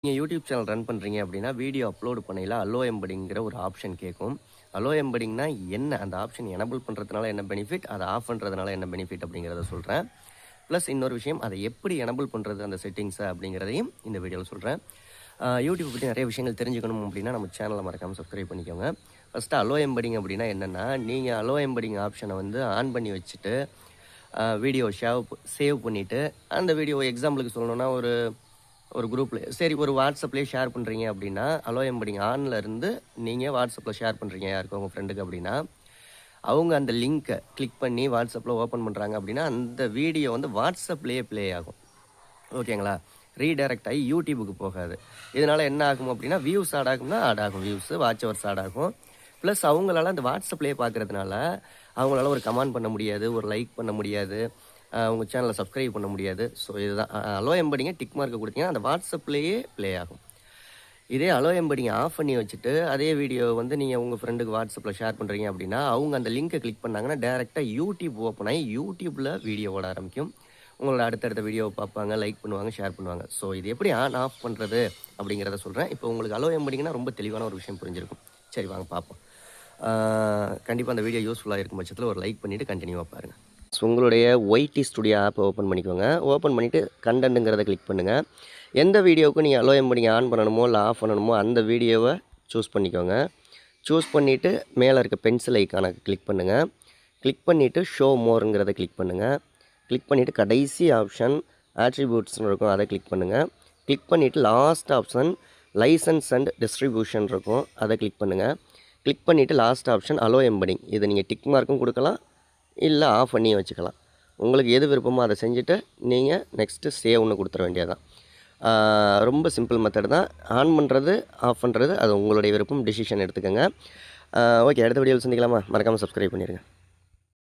நீங்கள் YouTube channel run பண்ணுறீங்க அப்படின்னா வீடியோ அப்லோட் பண்ணையில் அலோ எம்படிங்கிற ஒரு ஆப்ஷன் கேட்கும். அலோ எம்படிங்னா என்ன, அந்த ஆப்ஷன் எனபிள் பண்ணுறதுனால என்ன பெனிஃபிட், அதை ஆஃப் பண்ணுறதுனால என்ன பெனிஃபிட் அப்படிங்கிறத சொல்கிறேன். ப்ளஸ் இன்னொரு விஷயம், அதை எப்படி எனபிள் பண்ணுறது அந்த செட்டிங்ஸை அப்படிங்கிறதையும் இந்த வீடியோவில் சொல்கிறேன். யூடியூப் பற்றி நிறைய விஷயங்கள் தெரிஞ்சுக்கணும் அப்படின்னா நம்ம சேனலை மறக்காமல் சப்ஸ்கிரைப் பண்ணிக்கோங்க. ஃபஸ்ட்டு அலோ எம்படிங் அப்படின்னா என்னென்னா, நீங்கள் அலோ எம்படிங் ஆப்ஷனை ஆன் பண்ணி வச்சுட்டு வீடியோ சேவ் பண்ணிவிட்டு அந்த வீடியோ எக்ஸாம்பிளுக்கு சொல்லணுன்னா ஒரு குரூப்பில் சரி ஒரு வாட்ஸ்அப்லேயே ஷேர் பண்ணுறீங்க அப்படின்னா அலோ எம்படிங் ஆனில் இருந்து நீங்கள் வாட்ஸ்அப்பில் ஷேர் பண்ணுறீங்க யாருக்கு உங்கள் ஃப்ரெண்டுக்கு அப்படின்னா அவங்க அந்த லிங்க்கை கிளிக் பண்ணி வாட்ஸ்அப்பில் ஓப்பன் பண்ணுறாங்க அப்படின்னா அந்த வீடியோ வாட்ஸ்அப்லேயே ப்ளே ஆகும். ஓகேங்களா? ரீடைரக்ட் ஆகி யூடியூபுக்கு போகாது. இதனால் என்ன ஆகும் அப்படின்னா வியூஸ் ஆட் ஆகும்னா ஆட் ஆகும், வியூஸு வாட்ச் ஹவர்ஸ் ஆட் ஆகும். ப்ளஸ் அவங்களால அந்த வாட்ஸ்அப்லேயே பார்க்குறதுனால அவங்களால ஒரு கமெண்ட் பண்ண முடியாது, ஒரு லைக் பண்ண முடியாது, உங்கள் சேனலை சப்ஸ்கிரைப் பண்ண முடியாது. ஸோ இதுதான் அலோ எம்படிங்க டிக் மார்க்கை கொடுத்தீங்கன்னா அந்த வாட்ஸ்அப்லேயே ப்ளே ஆகும். இதே அலோ எம்படிங்க ஆஃப் பண்ணி வச்சுட்டு அதே வீடியோ நீங்கள் உங்கள் ஃப்ரெண்டுக்கு வாட்ஸ்அப்பில் ஷேர் பண்ணுறீங்க அப்படின்னா அவங்க அந்த லிங்க்கை கிளிக் பண்ணாங்கன்னா டேரெக்டாக யூடியூப் ஓப்பன் ஆகி யூடியூப்பில் வீடியோ ஓட ஆரம்பிக்கும். உங்களோட அடுத்தடுத்த வீடியோவை பார்ப்பாங்க, லைக் பண்ணுவாங்க, ஷேர் பண்ணுவாங்க. ஸோ இது எப்படி ஆன் ஆஃப் பண்ணுறது அப்படிங்கிறத சொல்கிறேன். இப்போ உங்களுக்கு அலோ எம்படிங்கன்னா ரொம்ப தெளிவான ஒரு விஷயம் புரிஞ்சிருக்கும். சரி வாங்க பார்ப்போம். கண்டிப்பாக அந்த வீடியோ யூஸ்ஃபுல்லாக இருக்கும் பட்சத்தில் ஒரு லைக் பண்ணிவிட்டு கண்டினியூவாக பாருங்கள். ஸோ உங்களுடைய ஒய்டி ஸ்டுடியோ ஆப்பை ஓப்பன் பண்ணிக்கோங்க. ஓப்பன் பண்ணிவிட்டு கண்டென்ட்டுங்கிறத கிளிக் பண்ணுங்கள். எந்த வீடியோவுக்கு நீங்கள் அலோ எம்படிங் ஆன் பண்ணணுமோ இல்லை ஆஃப் பண்ணணுமோ அந்த வீடியோவை சூஸ் பண்ணிக்கோங்க. சூஸ் பண்ணிவிட்டு மேலே இருக்க பென்சில் ஐக்கானை கிளிக் பண்ணுங்கள். கிளிக் பண்ணிவிட்டு ஷோ மோருங்கிறத கிளிக் பண்ணுங்கள். கிளிக் பண்ணிவிட்டு கடைசி ஆப்ஷன் ஆட்ரிபியூட்ஸ்னு இருக்கும், அதை கிளிக் பண்ணுங்கள். கிளிக் பண்ணிவிட்டு last option license and distribution இருக்கும், அதை கிளிக் பண்ணுங்கள். கிளிக் பண்ணிவிட்டு லாஸ்ட் ஆப்ஷன் அலோ எம்படிங், இதை நீங்கள் டிக் மார்க்கும் கொடுக்கலாம் இல்லை ஆஃப் பண்ணி வச்சுக்கலாம். உங்களுக்கு எது விருப்பமோ அதை செஞ்சுட்டு நீங்கள் நெக்ஸ்ட்டு சேவ்னு கொடுத்துட வேண்டியதான். ரொம்ப சிம்பிள் மெத்தட் தான். ஆன் பண்ணுறது ஆஃப் பண்ணுறது அது உங்களுடைய விருப்பம், டிசிஷன் எடுத்துக்கோங்க. ஓகே, அடுத்த வீடியோவில் சந்திக்கலாமா? மறக்காமல் சப்ஸ்கிரைப் பண்ணிடுங்க.